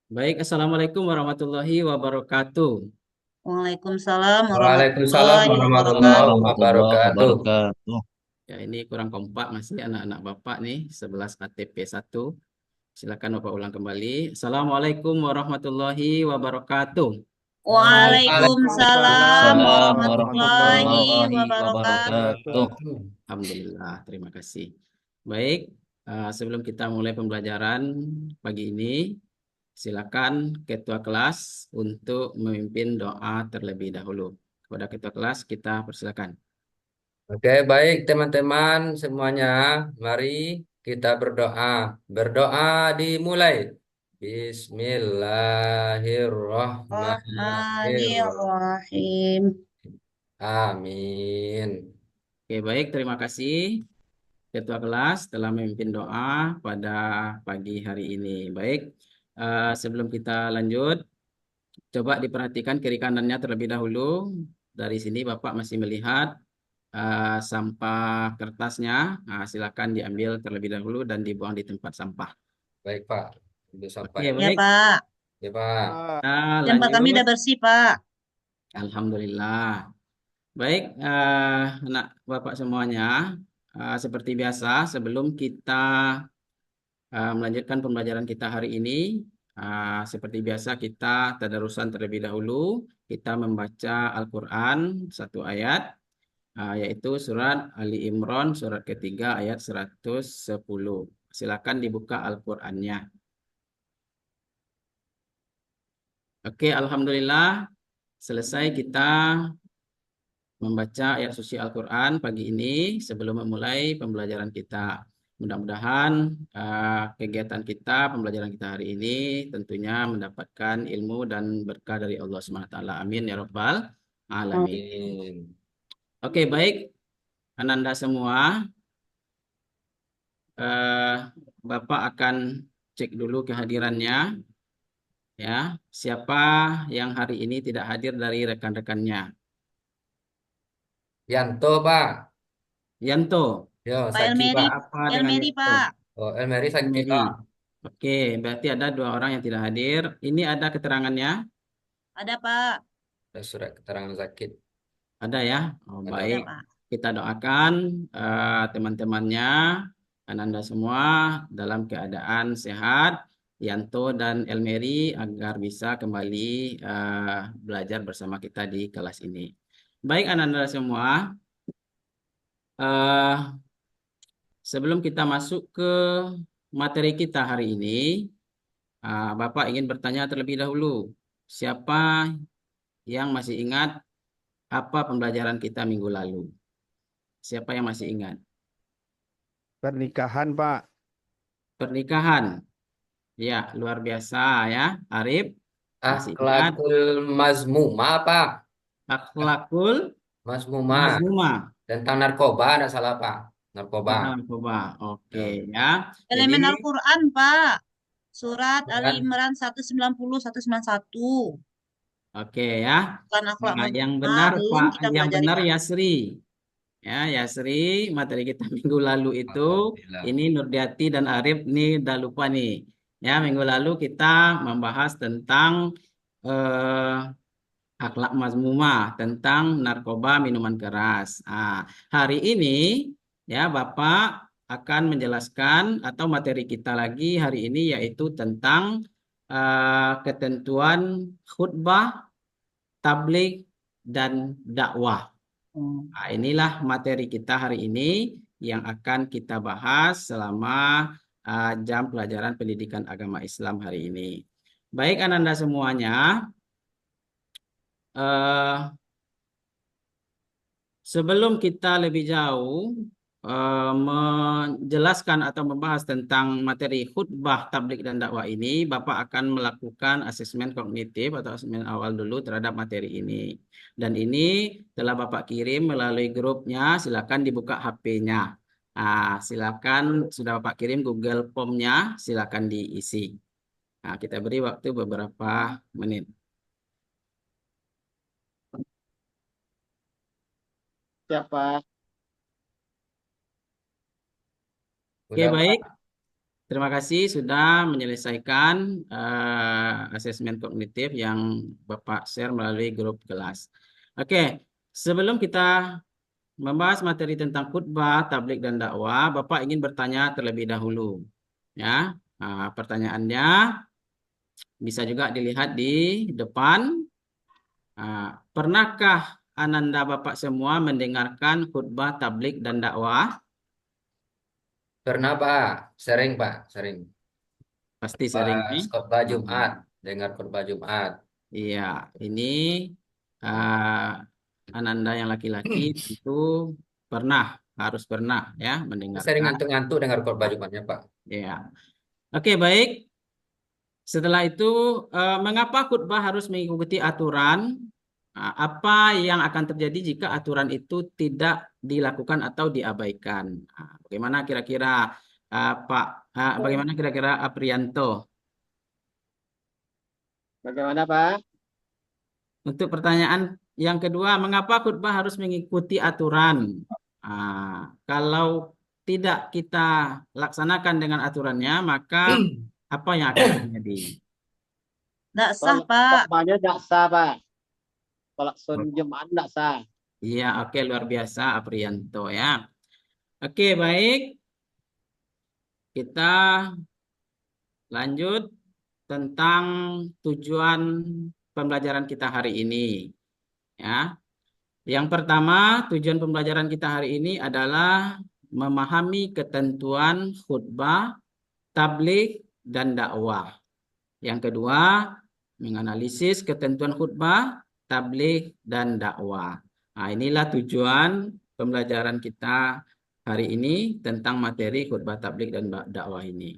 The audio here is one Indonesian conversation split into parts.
Baik, Assalamualaikum warahmatullahi wabarakatuh. Waalaikumsalam Waalaikumsalam warahmatullahi warahmatullahi wabarakatuh. wabarakatuh. Warahmatullahi wabarakatuh. Ya, ini kurang kompak masih anak-anak Bapak nih, 11 ATP 1. Silakan Bapak ulang kembali. Assalamualaikum warahmatullahi wabarakatuh. Waalaikumsalam Waalaikumsalam warahmatullahi warahmatullahi wabarakatuh. wabarakatuh. Alhamdulillah, terima kasih. Baik, sebelum kita mulai pembelajaran pagi ini, silakan Ketua kelas untuk memimpin doa terlebih dahulu. Kepada Ketua kelas, kita persilakan. Oke, baik teman-teman semuanya. Mari kita berdoa. Berdoa dimulai. Bismillahirrahmanirrahim. Rahmanirrahim. Amin. Oke, baik, terima kasih. Ketua kelas telah memimpin doa pada pagi hari ini. Baik, sebelum kita lanjut, coba diperhatikan kiri kanannya terlebih dahulu. Dari sini Bapak masih melihat sampah kertasnya. Silakan diambil terlebih dahulu dan dibuang di tempat sampah. Baik, Pak. Itu sampai. Oke, Ya baik. Pak, Ya, Pak. Nah, tempat kami lanjut. udah bersih Pak. Alhamdulillah. Baik, anak Bapak semuanya. Seperti biasa, sebelum kita melanjutkan pembelajaran kita hari ini. Seperti biasa kita tadarusan terlebih dahulu. Kita membaca Al-Quran satu ayat, yaitu surat Ali Imran, surat ketiga ayat 110. Silakan dibuka Al-Qurannya. Oke, Alhamdulillah. Selesai kita membaca ayat suci Al-Quran pagi ini sebelum memulai pembelajaran kita. Mudah-mudahan kegiatan kita, pembelajaran kita hari ini tentunya mendapatkan ilmu dan berkah dari Allah Subhanahu wa taala. Amin ya rabbal alamin. Amin. Oke, baik Ananda semua, eh, Bapak akan cek dulu kehadirannya ya. Siapa yang hari ini tidak hadir dari rekan-rekannya? Yanto, Pak. Yanto, Yo, Pak Saki, Elmeri, Pak. apa dengan Elmeri Yanto? Pak. Oh, Elmeri Saki, Mary. Pak. Oke, berarti ada dua orang yang tidak hadir. Ini ada keterangannya? Ada Pak. Ada surat keterangan sakit. Ada ya? Oh, Ada, Ada baik. Pak. Pak. Kita doakan teman-temannya, Ananda semua dalam keadaan sehat, Yanto dan Elmeri agar bisa kembali belajar bersama kita di kelas ini. Baik, Ananda semua, eh, sebelum kita masuk ke materi kita hari ini, Bapak ingin bertanya terlebih dahulu. Siapa yang masih ingat apa pembelajaran kita minggu lalu? Siapa yang masih ingat? Pernikahan, Pak. Pernikahan. Ya, luar biasa ya. Arif masih ingat Akhlakul mazmumah, Pak. akhlakul Mazmumah. mazmumah Tentang narkoba, ada salah, Pak. Narkoba. tentang narkoba. Oke Ya. ya. Jadi Elemen Al-Quran Pak. Surat Ali Kan? Imran 190, 191. oke ya. Bukan akhlak Nah, yang mazmumah, benar belum Pak, kita yang pelajari benar Pak. Yasri. Ya, Yasri, materi kita minggu lalu itu, Alhamdulillah. ini Nurdiati dan Arif nih udah lupa nih. Ya, minggu lalu kita membahas tentang akhlak mazmumah, tentang narkoba minuman keras. Hari ini ya Bapak akan menjelaskan atau materi kita lagi hari ini yaitu tentang ketentuan khutbah, tabligh, dan dakwah. Inilah materi kita hari ini yang akan kita bahas selama jam pelajaran pendidikan agama Islam hari ini. Baik, Ananda semuanya, eh, sebelum kita lebih jauh menjelaskan atau membahas tentang materi khutbah, tabligh, dan dakwah ini, Bapak akan melakukan asesmen kognitif atau asesmen awal dulu terhadap materi ini. Dan ini telah Bapak kirim melalui grupnya, silakan dibuka HP-nya. Silakan sudah Bapak kirim Google Form-nya, silakan diisi. Kita beri waktu beberapa menit. Siapa? Oke, Udah, baik. Pak. Terima kasih sudah menyelesaikan asesmen kognitif yang Bapak share melalui grup kelas. Oke, sebelum kita membahas materi tentang khutbah, tablik dan dakwah, Bapak ingin bertanya terlebih dahulu. Ya, pertanyaannya bisa juga dilihat di depan. Pernahkah Ananda Bapak semua mendengarkan khutbah, tablik dan dakwah? Pernah Pak, sering Pak, sering. Pasti sering Pas nih. khotbah Hmm. Jumat, dengar khotbah Jumat. Iya, ini Ananda yang laki-laki tentu harus pernah ya Sering mendengarkan. ngantuk-ngantuk dengar khotbah Jumatnya Pak. Ya, oke baik. Setelah itu, mengapa khutbah harus mengikuti aturan? Apa yang akan terjadi jika aturan itu tidak dilakukan atau diabaikan? Bagaimana kira-kira Pak? Bagaimana kira-kira Aprianto? Bagaimana Pak? Untuk pertanyaan yang kedua, mengapa khutbah harus mengikuti aturan? Kalau tidak kita laksanakan dengan aturannya, maka apa yang akan terjadi? Nggak sah, Kalau Pak. khotbahnya tidak sah Pak. Kalau sun Jumat tidak sah. Iya, oke, luar biasa Aprianto ya. Oke, baik. Kita lanjut tentang tujuan pembelajaran kita hari ini. Ya. Yang pertama, tujuan pembelajaran kita hari ini adalah memahami ketentuan khutbah, tabligh, dan dakwah. Yang kedua, menganalisis ketentuan khutbah, tabligh, dan dakwah. Nah, inilah tujuan pembelajaran kita hari ini tentang materi khutbah, tabligh, dan dakwah ini.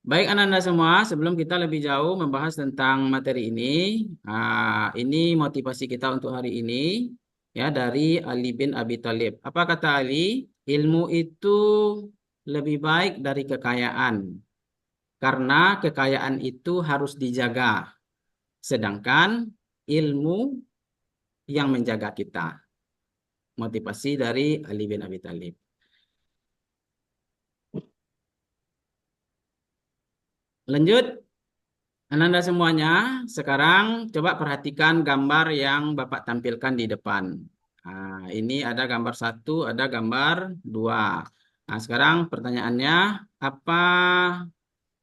Baik Ananda semua, sebelum kita lebih jauh membahas tentang materi ini motivasi kita untuk hari ini ya dari Ali bin Abi Thalib. Apa kata Ali? Ilmu itu lebih baik dari kekayaan, karena kekayaan itu harus dijaga, sedangkan ilmu yang menjaga kita. Motivasi dari Ali bin Abi Thalib. Lanjut. Ananda semuanya, sekarang coba perhatikan gambar yang Bapak tampilkan di depan. Ini ada gambar 1, ada gambar 2. Nah, sekarang pertanyaannya, apa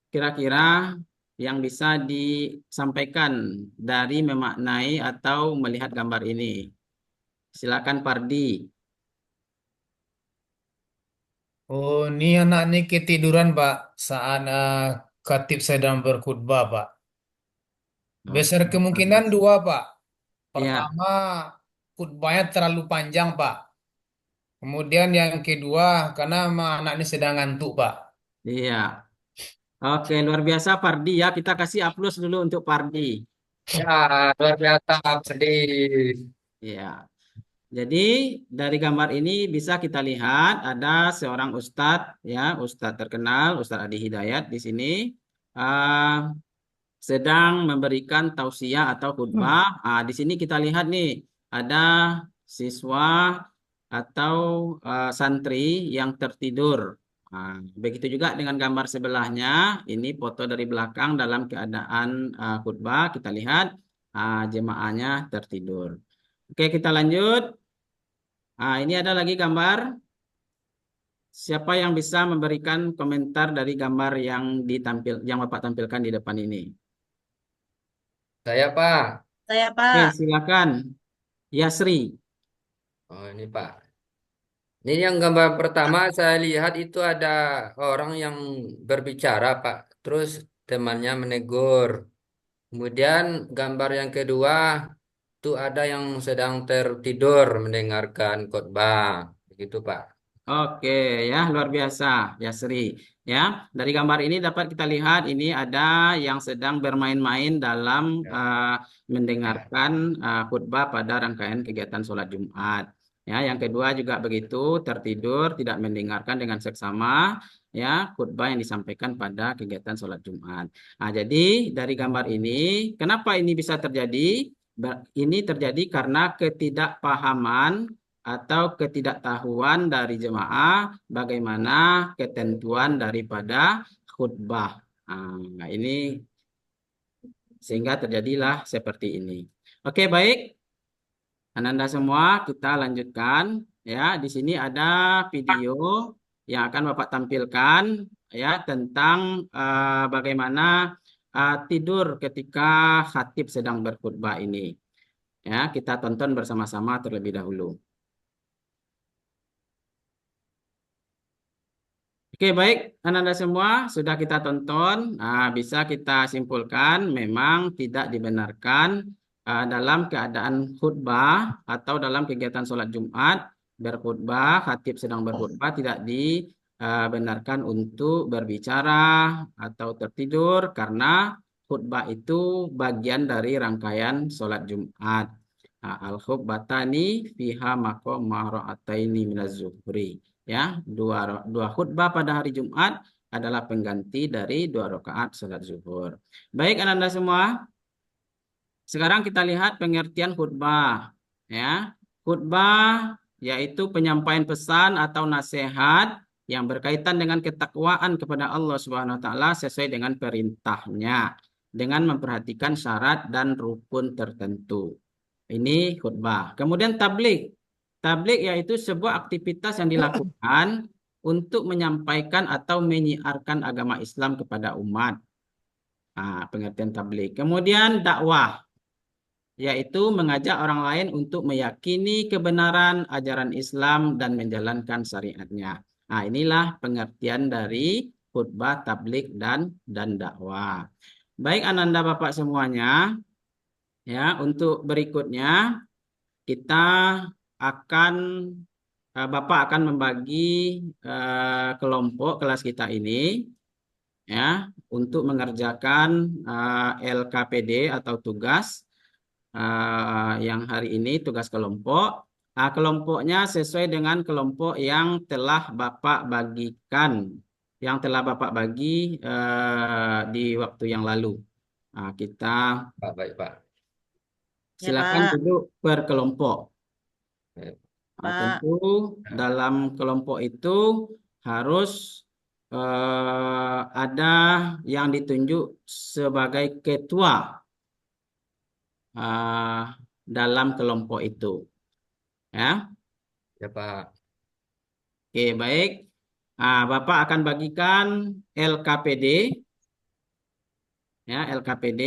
kira-kira yang bisa disampaikan dari memaknai atau melihat gambar ini? Silakan Pardi. Oh, ini anak ini ketiduran, Pak, saat khatib sedang berkhutbah, Pak. Besar Oke, kemungkinan bagus. dua, Pak. Ya, Pertama, khutbahnya terlalu panjang, Pak. Kemudian yang kedua, karena anak ini sedang ngantuk, Pak. iya. Oke, luar biasa Pardi ya. Kita kasih aplaus dulu untuk Pardi. Ya, luar biasa sedih. Ya. Jadi dari gambar ini bisa kita lihat ada seorang ustadz ya, ustadz terkenal, Ustadz Adi Hidayat di sini uh, sedang memberikan tausiah atau khutbah. Di sini kita lihat nih ada siswa atau santri yang tertidur. Begitu juga dengan gambar sebelahnya. Ini foto dari belakang dalam keadaan khutbah. Kita lihat jemaahnya tertidur. Oke, kita lanjut. Ini ada lagi gambar. Siapa yang bisa memberikan komentar dari gambar yang Bapak tampilkan di depan ini? Saya Pak. Saya, Oke, Pak. silakan. Yasri. Oh ini Pak. Ini yang gambar pertama saya lihat itu ada orang yang berbicara Pak. Terus temannya menegur. Kemudian gambar yang kedua itu ada yang sedang tertidur mendengarkan khotbah. Begitu Pak. Oke, ya luar biasa, Yasri. Ya, dari gambar ini dapat kita lihat ini ada yang sedang bermain-main dalam Ya. mendengarkan khutbah pada rangkaian kegiatan sholat Jumat. Ya, yang kedua juga begitu, tertidur, tidak mendengarkan dengan seksama ya khutbah yang disampaikan pada kegiatan sholat Jumat. Jadi dari gambar ini, kenapa ini bisa terjadi? Ini terjadi karena ketidakpahaman atau ketidaktahuan dari jemaah bagaimana ketentuan daripada khutbah. Nah, ini sehingga terjadilah seperti ini. Oke, baik. Ananda semua, kita lanjutkan ya. Di sini ada video yang akan Bapak tampilkan ya tentang bagaimana tidur ketika khatib sedang berkhutbah ini. Ya, kita tonton bersama-sama terlebih dahulu. Oke, baik, Ananda semua sudah kita tonton. Bisa kita simpulkan memang tidak dibenarkan dalam keadaan khutbah atau dalam kegiatan sholat Jumat berkhutbah, khatib sedang berkhutbah tidak dibenarkan untuk berbicara atau tertidur karena khutbah itu bagian dari rangkaian sholat Jumat. Al-khutbatani fiha maqam mara'ataini minaz zuhri. Ya, dua khutbah pada hari Jumat adalah pengganti dari 2 rakaat sholat zuhur. Baik, Ananda semua. Sekarang kita lihat pengertian khutbah. Ya, khutbah yaitu penyampaian pesan atau nasihat yang berkaitan dengan ketakwaan kepada Allah Subhanahu wa taala sesuai dengan perintahnya dengan memperhatikan syarat dan rukun tertentu. Ini khutbah. Kemudian tabligh. Tabligh yaitu sebuah aktivitas yang dilakukan untuk menyampaikan atau menyiarkan agama Islam kepada umat. Pengertian tabligh. Kemudian dakwah, yaitu mengajak orang lain untuk meyakini kebenaran ajaran Islam dan menjalankan syariatnya. Inilah pengertian dari khutbah, tabligh, dan dakwah. Baik, Ananda Bapak semuanya, ya untuk berikutnya kita akan Bapak akan membagi kelompok kelas kita ini ya untuk mengerjakan LKPD atau tugas yang hari ini tugas kelompok. Kelompoknya sesuai dengan kelompok yang telah Bapak bagikan, yang telah Bapak bagi di waktu yang lalu. Kita Pak, baik Pak. Ya, silakan Pak. duduk per kelompok. Baik. Pak. Tentu dalam kelompok itu harus ada yang ditunjuk sebagai ketua dalam kelompok itu. Ya, Ya Pak. oke baik. Bapak akan bagikan LKPD. Ya, LKPD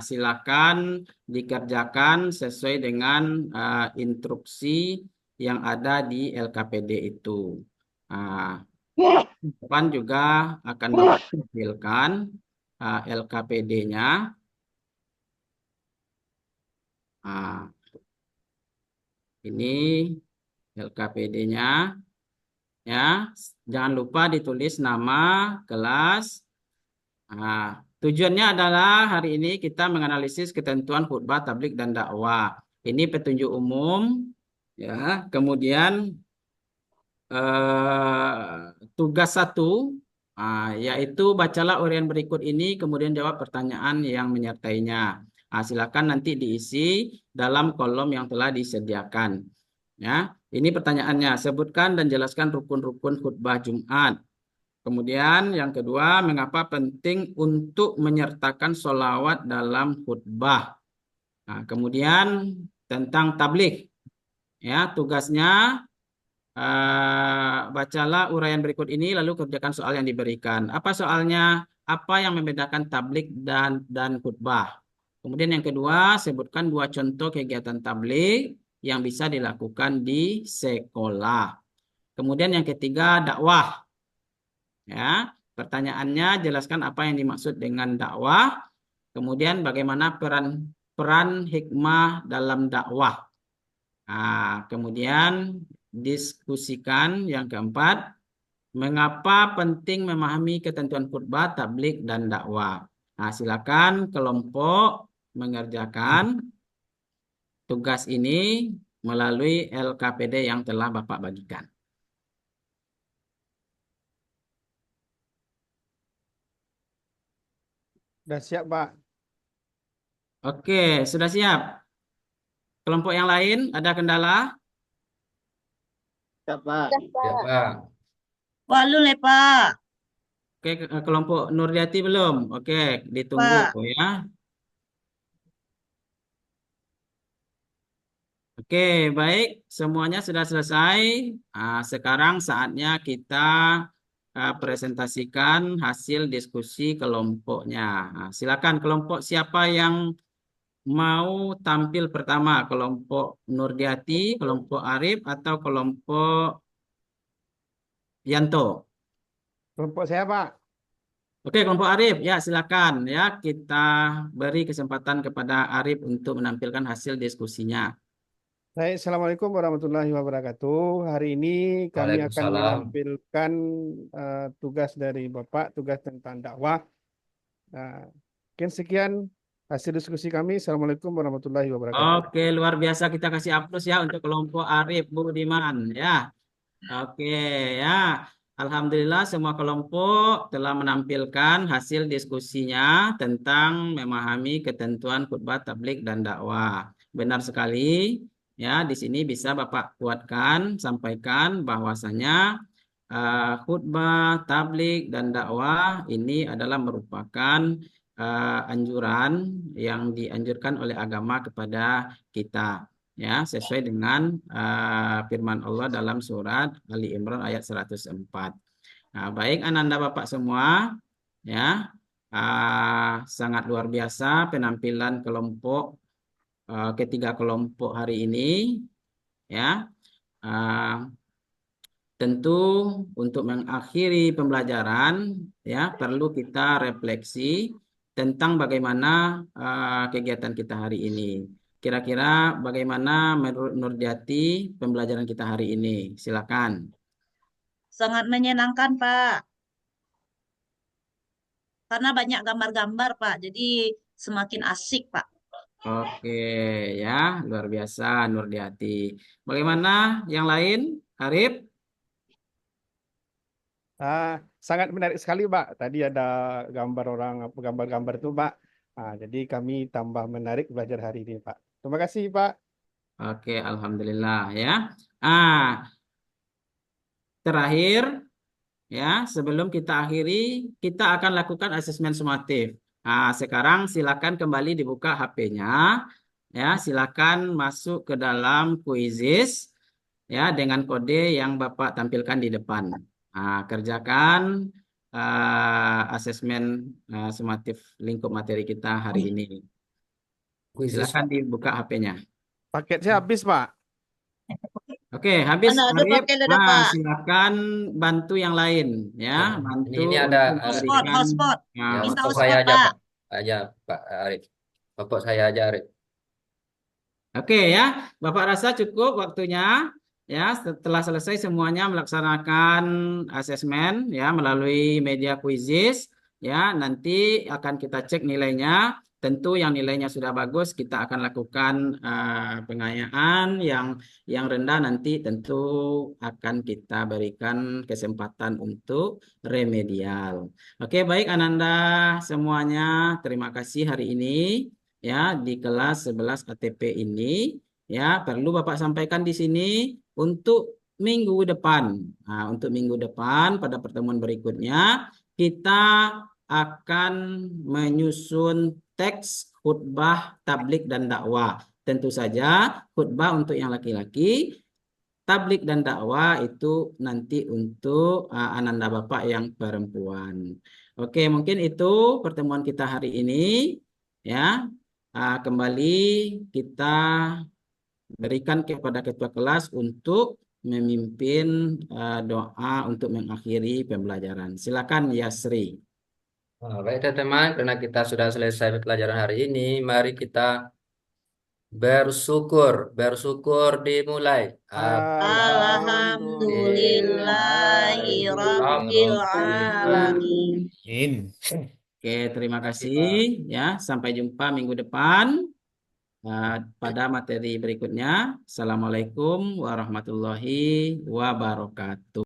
silakan dikerjakan sesuai dengan instruksi yang ada di LKPD itu. Depan juga akan Bapak tampilkan LKPD-nya. Ini LKPD-nya. Ya, jangan lupa ditulis nama kelas. Tujuannya adalah hari ini kita menganalisis ketentuan khutbah, tabligh, dan dakwah. Ini petunjuk umum, ya. Kemudian tugas 1, yaitu bacalah uraian berikut ini, kemudian jawab pertanyaan yang menyertainya. Silakan nanti diisi dalam kolom yang telah disediakan. Ya, ini pertanyaannya. Sebutkan dan jelaskan rukun-rukun khutbah Jumat. Kemudian yang kedua, mengapa penting untuk menyertakan sholawat dalam khutbah. Kemudian tentang tabligh, ya tugasnya bacalah uraian berikut ini lalu kerjakan soal yang diberikan. Apa soalnya? Apa yang membedakan tabligh dan khutbah? Kemudian yang kedua, sebutkan 2 contoh kegiatan tabligh yang bisa dilakukan di sekolah. Kemudian yang ketiga, dakwah. Ya, pertanyaannya jelaskan apa yang dimaksud dengan dakwah. Kemudian bagaimana peran hikmah dalam dakwah. Kemudian diskusikan yang keempat, mengapa penting memahami ketentuan khutbah, tabligh, dan dakwah. Silakan kelompok mengerjakan tugas ini melalui LKPD yang telah Bapak bagikan. Sudah siap, Pak. Oke, sudah siap. Kelompok yang lain ada kendala? Siap, Pak. Ya, Pak. Walu le Pak. Oke, kelompok Nurjati belum? Oke, ditunggu Pak. ya. Oke, baik. Semuanya sudah selesai. Sekarang saatnya kita presentasikan hasil diskusi kelompoknya. Silakan kelompok siapa yang mau tampil pertama? Kelompok Nurjati, kelompok Arif, atau kelompok Yanto? Kelompok saya, Pak. Oke, kelompok Arif, ya silakan ya kita beri kesempatan kepada Arif untuk menampilkan hasil diskusinya. Baik, Assalamualaikum warahmatullahi wabarakatuh. Hari ini kami akan Waalaikumsalam. menampilkan tugas dari Bapak, tugas tentang dakwah. Mungkin sekian hasil diskusi kami. Assalamualaikum warahmatullahi wabarakatuh. Oke, luar biasa, kita kasih aplaus ya untuk kelompok Arif Budiman ya. Oke ya. Alhamdulillah semua kelompok telah menampilkan hasil diskusinya tentang memahami ketentuan khutbah tabligh dan dakwah. Benar sekali ya, di sini bisa Bapak kuatkan, sampaikan bahwasanya khutbah tabligh dan dakwah ini adalah merupakan anjuran yang dianjurkan oleh agama kepada kita ya, sesuai dengan firman Allah dalam surat Ali Imran ayat 104. Nah, baik Ananda Bapak semua ya, sangat luar biasa penampilan kelompok ketiga kelompok hari ini ya. Tentu untuk mengakhiri pembelajaran ya perlu kita refleksi tentang bagaimana kegiatan kita hari ini. Kira-kira bagaimana menurut Nurjati pembelajaran kita hari ini? Silakan. Sangat menyenangkan, Pak. Karena banyak gambar-gambar, Pak. Jadi semakin asik, Pak. Oke ya, luar biasa Nurjati. Bagaimana yang lain? Arif? Sangat menarik sekali, Pak. Tadi ada gambar orang, gambar-gambar itu, Pak. Jadi kami tambah menarik belajar hari ini, Pak. Terima kasih, Pak. Oke, alhamdulillah ya. Terakhir ya, sebelum kita akhiri, kita akan lakukan asesmen sumatif. Sekarang silakan kembali dibuka HP-nya. Ya, silakan masuk ke dalam Quizizz ya dengan kode yang Bapak tampilkan di depan. Kerjakan asesmen sumatif lingkup materi kita hari ini. Khusus Silakan dibuka HP-nya. Paketnya habis, Pak. Oke, habis Mana ada Arif. pakai ada, Pak. Silakan bantu yang lain ya, Ya, bantu ini ada untuk Hotspot, memberikan hotspot. ya, Minta bapak hotspot, saya aja, Pak. Pak. Aja, Pak Arif. Bapak saya aja, Arif. Oke ya, Bapak rasa cukup waktunya ya. Setelah selesai semuanya melaksanakan asesmen ya melalui media Quizizz ya, nanti akan kita cek nilainya. Tentu yang nilainya sudah bagus kita akan lakukan pengayaan, yang rendah nanti tentu akan kita berikan kesempatan untuk remedial. Oke, baik Ananda semuanya, terima kasih hari ini ya di kelas 11 ATP ini ya perlu Bapak sampaikan di sini untuk minggu depan. Untuk minggu depan pada pertemuan berikutnya kita akan menyusun teks khutbah tabligh dan dakwah. Tentu saja khutbah untuk yang laki-laki, tabligh dan dakwah itu nanti untuk Ananda Bapak yang perempuan. Oke, mungkin itu pertemuan kita hari ini ya. Kembali kita berikan kepada ketua kelas untuk memimpin doa untuk mengakhiri pembelajaran. Silakan Yasri. Baik teman-teman, karena kita sudah selesai pelajaran hari ini, mari kita bersyukur. Bersyukur dimulai. Alhamdulillahi Rabbil Alamin. Oke, terima kasih ya. Sampai jumpa minggu depan pada materi berikutnya. Assalamualaikum warahmatullahi wabarakatuh.